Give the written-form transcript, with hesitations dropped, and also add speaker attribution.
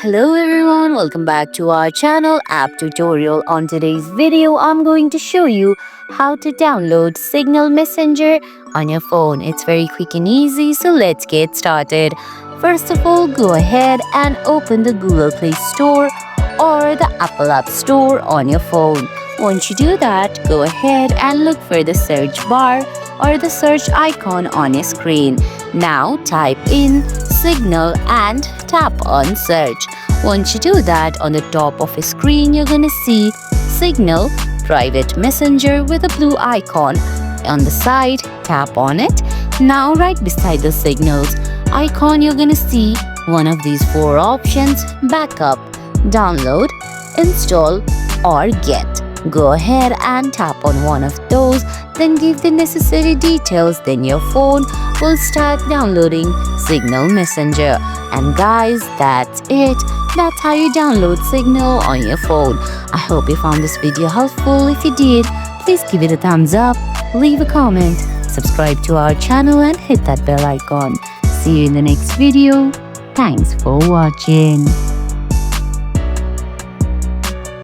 Speaker 1: Hello everyone, welcome back to our channel app tutorial. On today's video, I'm going to show you how to download Signal Messenger on your phone. It's very quick and easy, so let's get started. First of all, go ahead and open the Google Play Store or the Apple App Store on your phone. Once you do that, go ahead and look for the search bar or the search icon on your screen. Now type in Signal and tap on search. Once you do that, on the top of your screen, you're gonna see Signal Private Messenger with a blue icon. On the side, tap on it. Now right beside the Signals icon, you're gonna see one of these four options: backup, download, install, or get. Go ahead and tap on one of those, then give the necessary details, then your phone will start downloading Signal Messenger. And guys, that's it. That's how you download Signal on your phone. I hope you found this video helpful. If you did, please give it a thumbs up, leave a comment, subscribe to our channel and hit that bell icon. See you in the next video. Thanks for watching.